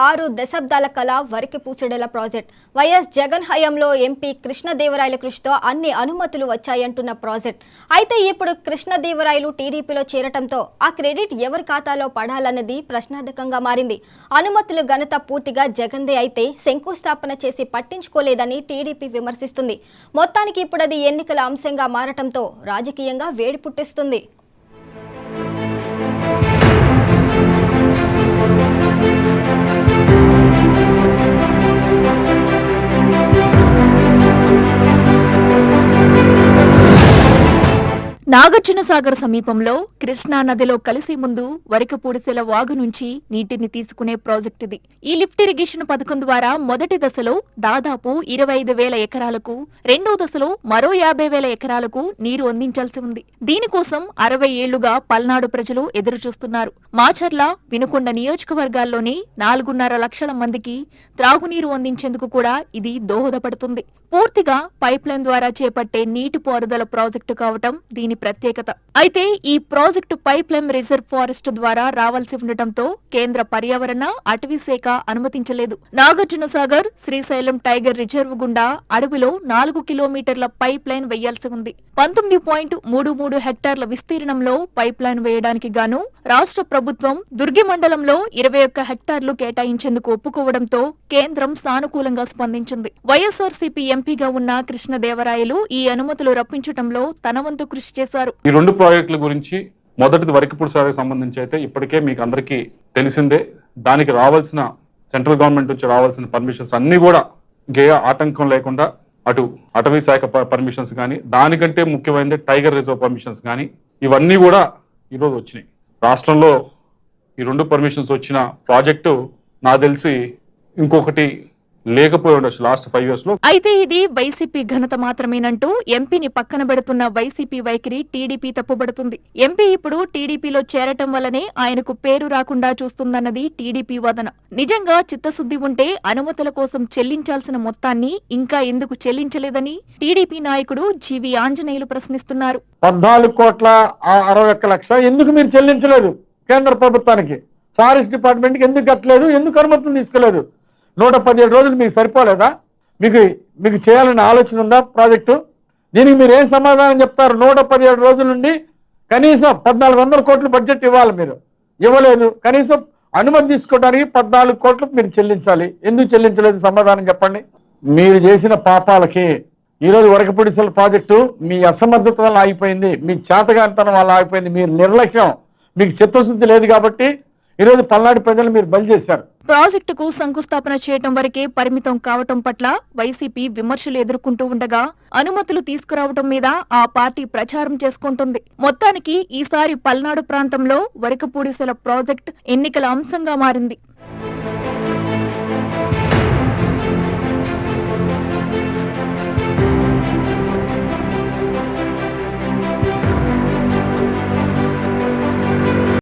6 దశాబ్దాల కళ వరికిపూసెడల project. YS Jagan హయాంలో ఎంపీ కృష్ణదేవరాయల కృషితో అన్ని అనుమతులు వచ్చాయంటున్న ప్రాజెక్ట్. అయితే ఇప్పుడు కృష్ణదేవరాయలు టీడీపీలో చేరటంతో ఆ క్రెడిట్ ఎవరి ఖాతాలో పడాలన్నది ప్రశ్నార్థకంగా మారింది. అనుమతుల ఘనత పూర్తిగా జగన్దే అయితే శంకుస్థాపన చేసి పట్టించుకోలేదని టీడీపీ విమర్శిస్తుంది. మొత్తానికి ఇప్పుడు అది ఎన్నికల అంశంగా మారటంతో రాజకీయంగా వేడి పుట్టిస్తుంది. నాగార్జునసాగర్ సమీపంలో కృష్ణా నదిలో కలిసే ముందు వరికపూడిసెల వాగు నుంచి నీటిని తీసుకునే ప్రాజెక్ట్ ఇది. ఈ లిఫ్ట్ ఇరిగేషన్ పథకం ద్వారా మొదటి దశలో దాదాపు 25,000 ఎకరాలకు, రెండో దశలో మరో 50,000 ఎకరాలకు నీరు అందించాల్సి ఉంది. దీనికోసం 60 ఏళ్లుగా పల్నాడు ప్రజలు ఎదురుచూస్తున్నారు. మాచర్ల, వినుకొండ నియోజకవర్గాల్లోని 4.5 లక్షల మందికి త్రాగునీరు అందించేందుకు కూడా ఇది దోహదపడుతుంది. పూర్తిగా పైప్లైన్ ద్వారా చేపట్టే నీటిపారుదల ప్రాజెక్టు కావటం దీని ప్రత్యేకత. అయితే ఈ ప్రాజెక్టు పైప్లైన్ రిజర్వ్ ఫారెస్ట్ ద్వారా రావాల్సి ఉండటంతో కేంద్ర పర్యావరణ, అటవీ శాఖ అనుమతించలేదు. నాగార్జునసాగర్, శ్రీశైలం టైగర్ రిజర్వ్ గుండా అడవిలో 4 కిలోమీటర్ల పైప్లైన్ వేయాల్సి ఉంది. 19.33 హెక్టార్ల విస్తీర్ణంలో పైప్లైన్ వేయడానికి గాను రాష్ట్ర ప్రభుత్వం దుర్గి మండలంలో 21 హెక్టార్లు కేటాయించేందుకు ఒప్పుకోవడంతో కేంద్రం సానుకూలంగా స్పందించింది. వైఎస్ఆర్సీపీ ఎంపీగా ఉన్న కృష్ణదేవరాయలు ఈ అనుమతులు రప్పించడంలో తన వంతు కృషి చేశారు. ఈ 2 ప్రాజెక్టుల గురించి, మొదటిది వరికిపూడిసెలకు సంబంధించి అయితే ఇప్పటికే మీకు అందరికీ తెలిసిందే. దానికి రావాల్సిన సెంట్రల్ గవర్నమెంట్ నుంచి రావాల్సిన పర్మిషన్స్ అన్ని కూడా ఇంకే ఆటంకం లేకుండా అటు అటవీ శాఖ పర్మిషన్స్ కానీ, దానికంటే ముఖ్యమైనది టైగర్ రిజర్వ్ పర్మిషన్స్ కానీ, ఇవన్నీ కూడా ఈరోజు వచ్చినాయి. రాష్ట్రంలో ఈ 2 పర్మిషన్స్ వచ్చిన ప్రాజెక్టు నాకు తెలిసి ఇంకొకటి లేకపోయి ఉండొచ్చు లాస్ట్ 5 years లో. అయితే ఇది వైసీపీ ఘనత మాత్రమేనంటూ ఎంపీని పక్కన పెడుతున్న వైసీపీ వైఖరి టీడీపీ తప్పుబడుతుంది. ఎంపీ ఇప్పుడు టీడీపీలో చేరటం వల్లనే ఆయనకు పేరు రాకుండా చూస్తుందన్నది టీడీపీ వాదన. నిజంగా చిత్తశుద్ధి ఉంటే అనుమతుల కోసం చెల్లించాల్సిన మొత్తాన్ని ఇంకా ఎందుకు చెల్లించలేదని టీడీపీ నాయకుడు జీవి ఆంజనేయులు ప్రశ్నిస్తున్నారు. 14,61,00,000 ఎందుకు మీరు చెల్లించలేదు? కేంద్ర ప్రభుత్వానికి, ఫారెస్ట్ డిపార్ట్మెంట్కి ఎందుకు కట్టలేదు? ఎందుకు అనుమతులు తీసుకోలేదు? 117 రోజులు మీకు సరిపోలేదా? మీకు చేయాలనే ఆలోచన ఉందా ప్రాజెక్టు? దీనికి మీరు ఏం సమాధానం చెప్తారు? 117 రోజుల నుండి కనీసం 1,400 కోట్లు బడ్జెట్ ఇవ్వాలి, మీరు ఇవ్వలేదు. కనీసం అనుమతి తీసుకోవడానికి 14 కోట్లు మీరు చెల్లించాలి. ఎందుకు చెల్లించలేదు? సమాధానం చెప్పండి. మీరు చేసిన పాపాలకి ఈరోజు వరికపూడిసెల ప్రాజెక్టు మీ అసమర్థత వల్ల ఆగిపోయింది, మీ చేతగానితనం వల్ల ఆగిపోయింది, మీరు నిర్లక్ష్యం, మీకు చిత్తశుద్ధి లేదు కాబట్టి ఈరోజు పల్నాడు ప్రజలు మీరు బలి చేశారు. ప్రాజెక్టుకు శంకుస్థాపన చేయటం వరకే పరిమితం కావటం పట్ల వైసీపీ విమర్శలు ఎదుర్కొంటూ ఉండగా అనుమతులు తీసుకురావటం మీద ఆ పార్టీ ప్రచారం చేసుకుంటుంది. మొత్తానికి ఈసారి పల్నాడు ప్రాంతంలో వరికపూడిసెల ప్రాజెక్ట్ ఎన్నికల అంశంగా మారింది.